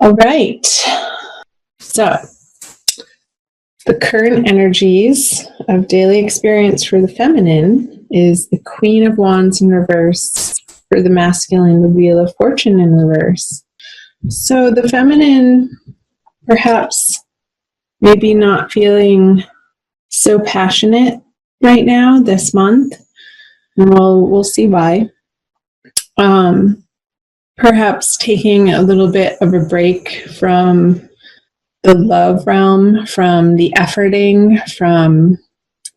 All right. So the current energies of daily experience for the feminine is the Queen of Wands in reverse. For the masculine, the Wheel of Fortune in reverse. So the feminine, perhaps, maybe not feeling so passionate right now this month, and we'll see why. Perhaps taking a little bit of a break from the love realm, from the efforting, from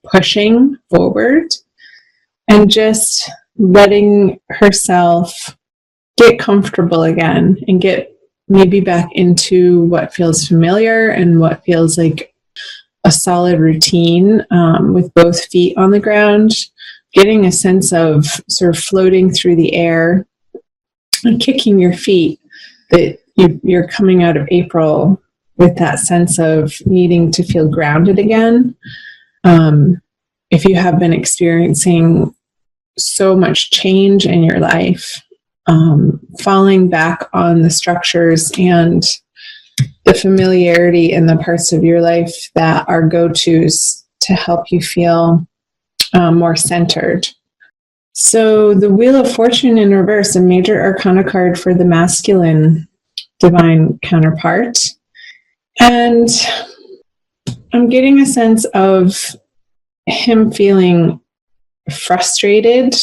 pushing forward, and just letting herself get comfortable again and get maybe back into what feels familiar and what feels like a solid routine, with both feet on the ground, getting a sense of sort of floating through the air and kicking your feet, that you're coming out of April with that sense of needing to feel grounded again. If you have been experiencing so much change in your life, falling back on the structures and the familiarity in the parts of your life that are go-tos to help you feel more centered. So the Wheel of Fortune in reverse, a major arcana card for the masculine divine counterpart. And I'm getting a sense of him feeling frustrated,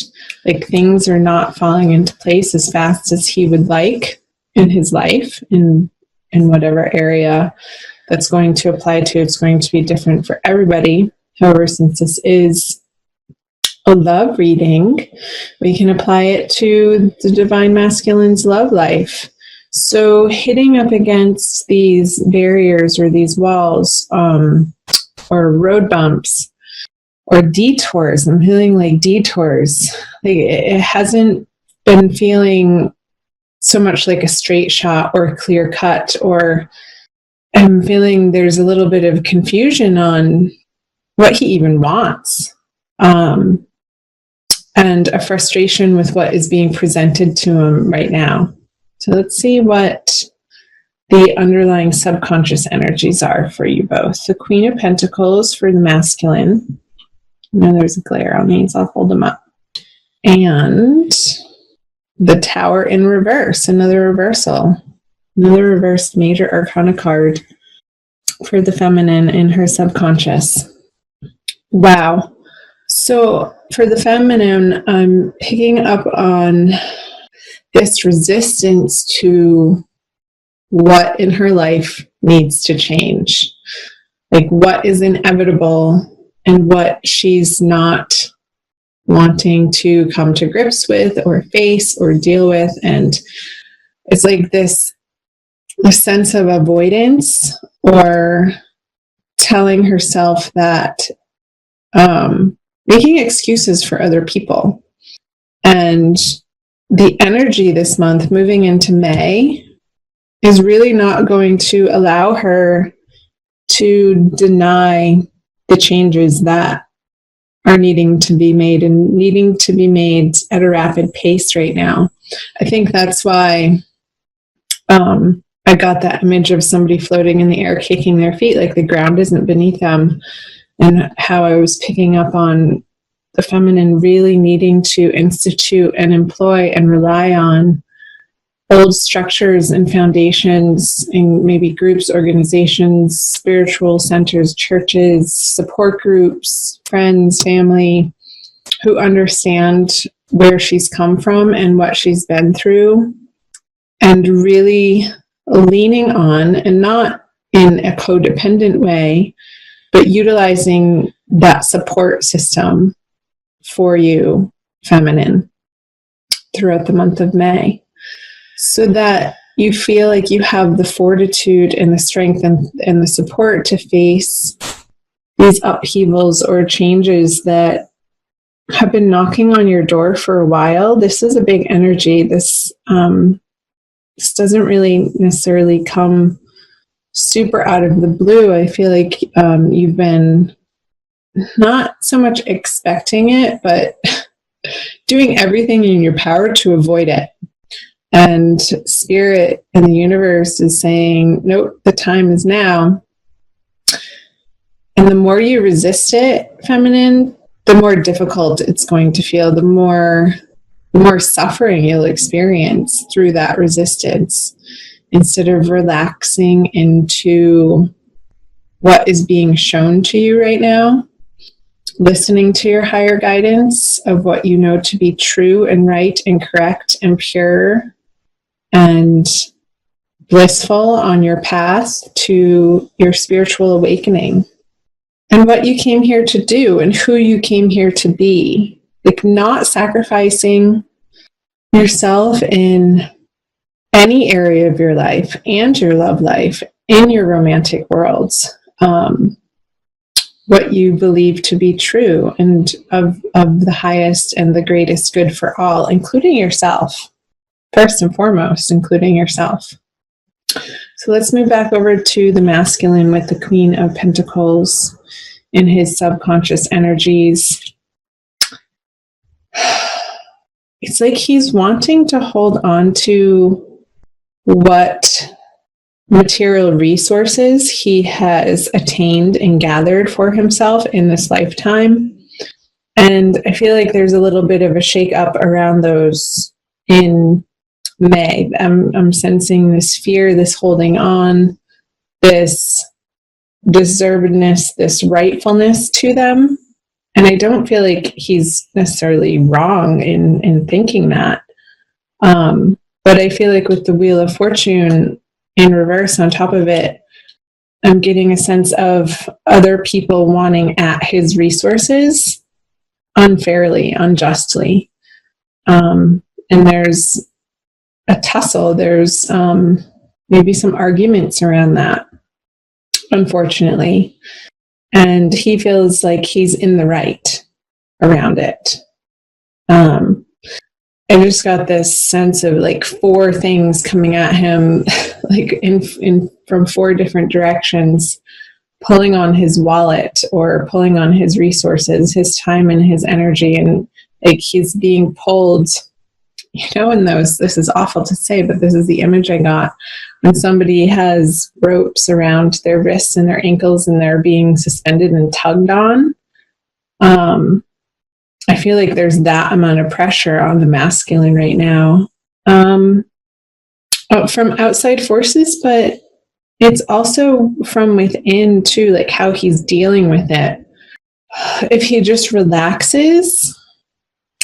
like things are not falling into place as fast as he would like in his life, in whatever area that's going to apply to. It's going to be different for everybody. However, since this is a love reading, we can apply it to the divine masculine's love life. So hitting up against these barriers or these walls, or road bumps or detours. I'm feeling like detours. Like it hasn't been feeling so much like a straight shot or a clear cut, or I'm feeling there's a little bit of confusion on what he even wants. And a frustration with what is being presented to him right now. So let's see what the underlying subconscious energies are for you both. The Queen of Pentacles for the masculine. Now there's a glare on these. I'll hold them up. And the Tower in reverse, another reversal. Another reversed major arcana card for the feminine in her subconscious. Wow. So for the feminine, I'm picking up on this resistance to what in her life needs to change. Like what is inevitable and what she's not wanting to come to grips with or face or deal with. And it's like this sense of avoidance or telling herself that, making excuses for other people. And the energy this month moving into May is really not going to allow her to deny the changes that are needing to be made and needing to be made at a rapid pace right now. I think that's why I got that image of somebody floating in the air, kicking their feet, like the ground isn't beneath them, and how I was picking up on the feminine really needing to institute and employ and rely on old structures and foundations in maybe groups, organizations, spiritual centers, churches, support groups, friends, family, who understand where she's come from and what she's been through, and really leaning on, and not in a codependent way, but utilizing that support system for you, feminine, throughout the month of May, so that you feel like you have the fortitude and the strength and the support to face these upheavals or changes that have been knocking on your door for a while. This is a big energy. This doesn't really necessarily come super out of the blue. I feel like you've been not so much expecting it, but doing everything in your power to avoid it. And spirit and the universe is saying, nope, the time is now. And the more you resist it, feminine, the more difficult it's going to feel, the more suffering you'll experience through that resistance, instead of relaxing into what is being shown to you right now, listening to your higher guidance of what you know to be true and right and correct and pure and blissful on your path to your spiritual awakening, and what you came here to do and who you came here to be. Like, not sacrificing yourself in any area of your life and your love life in your romantic worlds. What you believe to be true and of the highest and the greatest good for all, including yourself. First and foremost, including yourself. So let's move back over to the masculine with the Queen of Pentacles in his subconscious energies. It's like he's wanting to hold on to what material resources he has attained and gathered for himself in this lifetime. And I feel like there's a little bit of a shake-up around those in May. I'm sensing this fear, this holding on, this deservedness, this rightfulness to them. And I don't feel like he's necessarily wrong in thinking that. But I feel like with the Wheel of Fortune in reverse on top of it, I'm getting a sense of other people wanting at his resources unfairly, unjustly. And there's a tussle. There's maybe some arguments around that, unfortunately. And he feels like he's in the right around it. I just got this sense of like 4 things coming at him, like in from 4 different directions, pulling on his wallet or pulling on his resources, his time and his energy. And like he's being pulled, in those, this is awful to say, but this is the image I got. When somebody has ropes around their wrists and their ankles and they're being suspended and tugged on, I feel like there's that amount of pressure on the masculine right now, from outside forces, but it's also from within too, like how he's dealing with it. If he just relaxes,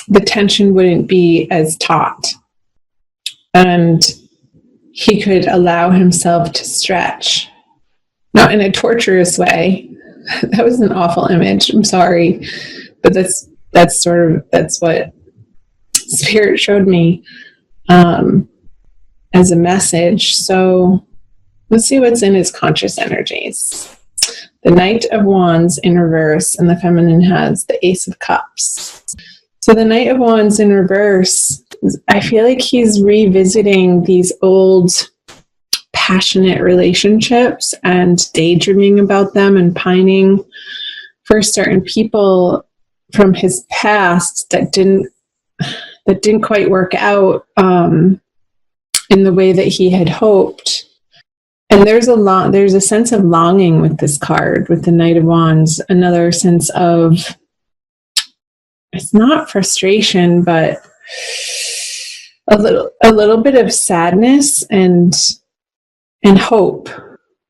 the tension wouldn't be as taut, and he could allow himself to stretch, not in a torturous way. That was an awful image. I'm sorry, but that's what Spirit showed me as a message. So let's see what's in his conscious energies. The Knight of Wands in reverse, and the feminine has the Ace of Cups. So the Knight of Wands in reverse, I feel like he's revisiting these old passionate relationships and daydreaming about them and pining for certain people from his past that didn't quite work out in the way that he had hoped. And there's a sense of longing with this card, with the Knight of Wands, another sense of, it's not frustration, but a little bit of sadness and hope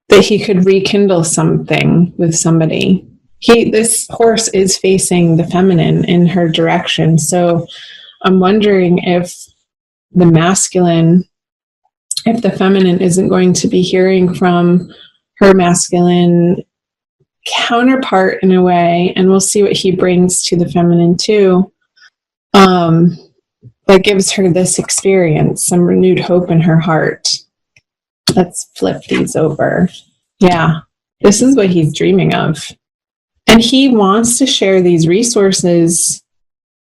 that he could rekindle something with somebody. This horse is facing the feminine in her direction. So I'm wondering if the feminine isn't going to be hearing from her masculine counterpart in a way, and we'll see what he brings to the feminine too, that gives her this experience, some renewed hope in her heart. Let's flip these over. Yeah, this is what he's dreaming of. And he wants to share these resources,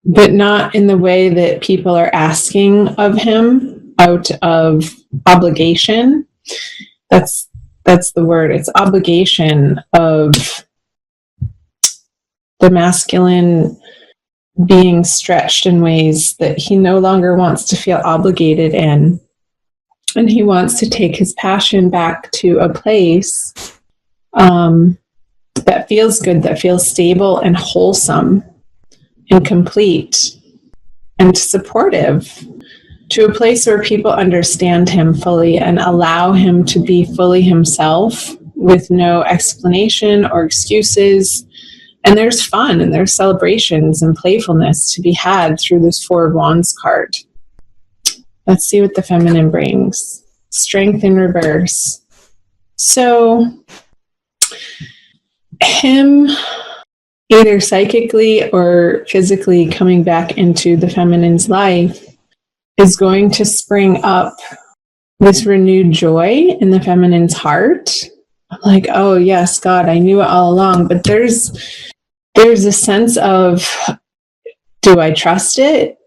but not in the way that people are asking of him out of obligation. That's the word. It's obligation of the masculine being stretched in ways that he no longer wants to feel obligated in. And he wants to take his passion back to a place that feels good, that feels stable and wholesome and complete and supportive, to a place where people understand him fully and allow him to be fully himself with no explanation or excuses. And there's fun and there's celebrations and playfulness to be had through this Four of Wands card. Let's see what the feminine brings. Strength in reverse. So him either psychically or physically coming back into the feminine's life is going to spring up this renewed joy in the feminine's heart. I'm like, oh yes, God, I knew it all along. But there's a sense of, do I trust it?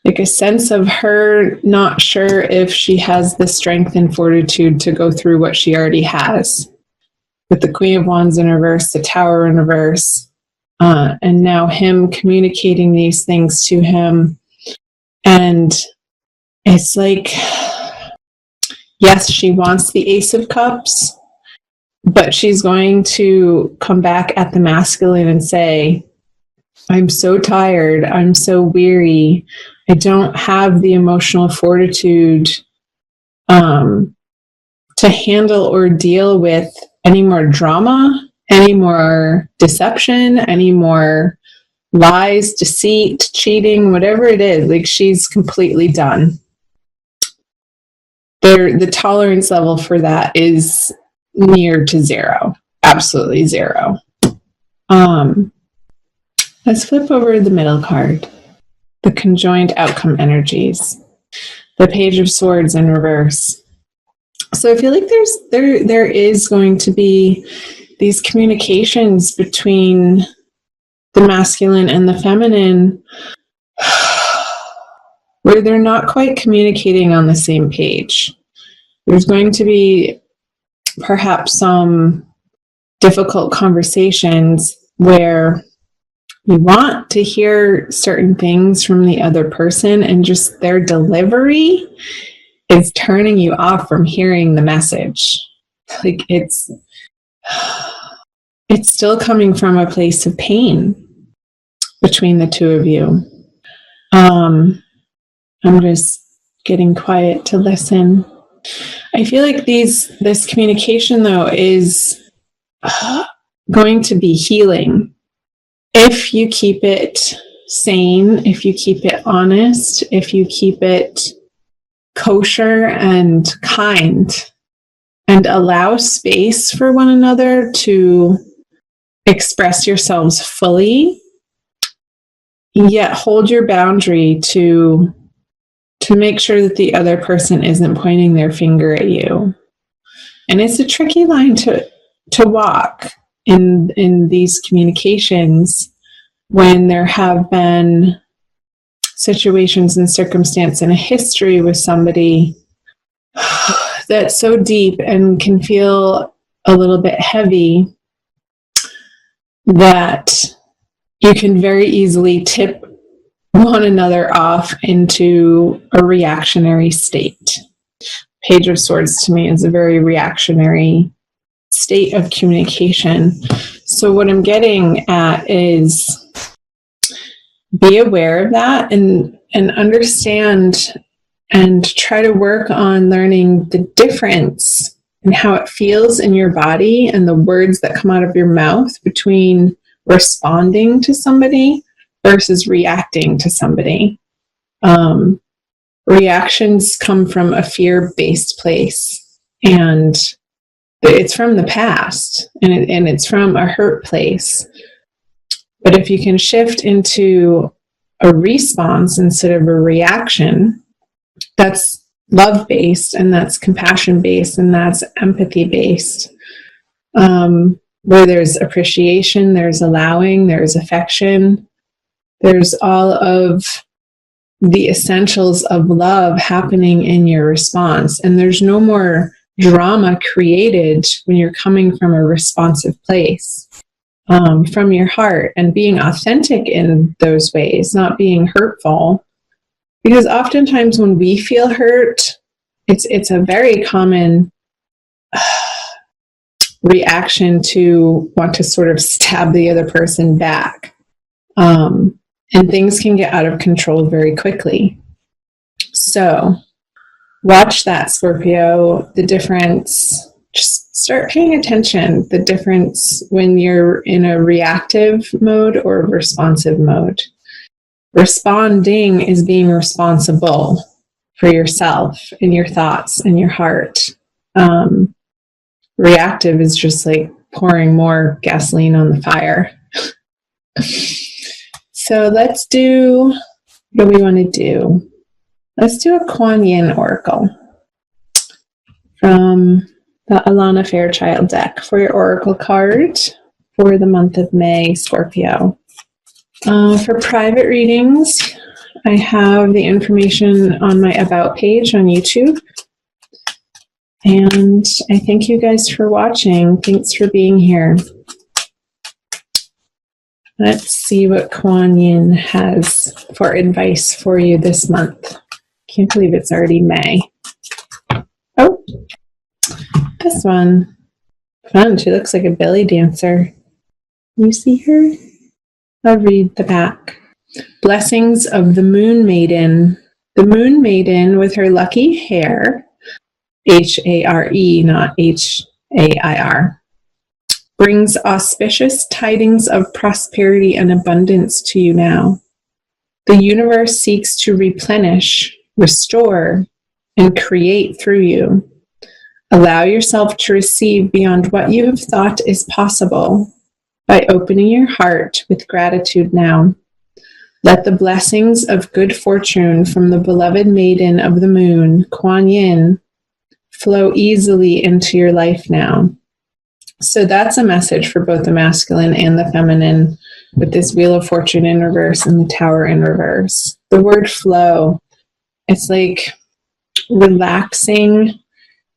Like a sense of her not sure if she has the strength and fortitude to go through what she already has. With the Queen of Wands in reverse, the Tower in reverse, and now him communicating these things to him. And it's like, yes, she wants the Ace of Cups, but she's going to come back at the masculine and say, I'm so tired. I'm so weary. I don't have the emotional fortitude to handle or deal with any more drama, any more deception, any more lies, deceit, cheating, whatever it is. Like, she's completely done. The tolerance level for that is near to zero. Absolutely zero. Let's flip over the middle card. The conjoined outcome energies. The Page of Swords in reverse. So I feel like there is going to be these communications between the masculine and the feminine where they're not quite communicating on the same page. There's going to be perhaps some difficult conversations where you want to hear certain things from the other person and just their delivery is turning you off from hearing the message. Like, it's still coming from a place of pain between the two of you. I'm just getting quiet to listen. I feel like this communication, though, is going to be healing if you keep it sane, if you keep it honest, if you keep it kosher and kind, and allow space for one another to express yourselves fully, yet hold your boundary to make sure that the other person isn't pointing their finger at you. And it's a tricky line to walk in these communications when there have been situations and circumstance and a history with somebody that's so deep and can feel a little bit heavy that you can very easily tip one another off into a reactionary state. Page of Swords to me is a very reactionary state of communication. So what I'm getting at is be aware of that and understand and try to work on learning the difference in how it feels in your body and the words that come out of your mouth between responding to somebody versus reacting to somebody. Reactions come from a fear-based place, and it's from the past, and it's from a hurt place. But if you can shift into a response instead of a reaction, that's love-based, and that's compassion-based, and that's empathy-based, where there's appreciation, there's allowing, there's affection, there's all of the essentials of love happening in your response. And there's no more drama created when you're coming from a responsive place. from your heart and being authentic in those ways, not being hurtful. Because oftentimes when we feel hurt, it's a very common reaction to want to sort of stab the other person back. And things can get out of control very quickly. So watch that, Scorpio, the difference. Just start paying attention, the difference when you're in a reactive mode or a responsive mode. Responding is being responsible for yourself and your thoughts and your heart. Reactive is just like pouring more gasoline on the fire. So let's do, what do we want to do? Let's do a Kuan Yin oracle from the Alana Fairchild deck for your oracle card for the month of May, Scorpio. For private readings, I have the information on my About page on YouTube. And I thank you guys for watching. Thanks for being here. Let's see what Kuan Yin has for advice for you this month. Can't believe it's already May. Oh, this one. Fun. She looks like a belly dancer. Can you see her? I'll read the back. Blessings of the Moon Maiden. The Moon Maiden with her lucky hair, H-A-R-E, not H-A-I-R, brings auspicious tidings of prosperity and abundance to you now. The universe seeks to replenish, restore, and create through you. Allow yourself to receive beyond what you have thought is possible by opening your heart with gratitude now. Let the blessings of good fortune from the beloved maiden of the moon, Kuan Yin, flow easily into your life now. So that's a message for both the masculine and the feminine with this Wheel of Fortune in reverse and the Tower in reverse. The word flow, it's like relaxing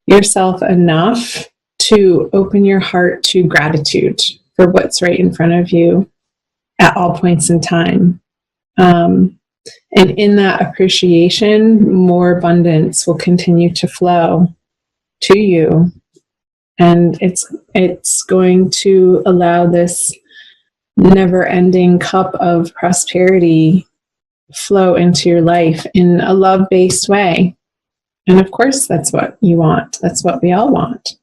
yourself enough to open your heart to gratitude for what's right in front of you at all points in time. And in that appreciation, more abundance will continue to flow to you. And it's going to allow this never-ending cup of prosperity flow into your life in a love-based way. And of course, that's what you want. That's what we all want.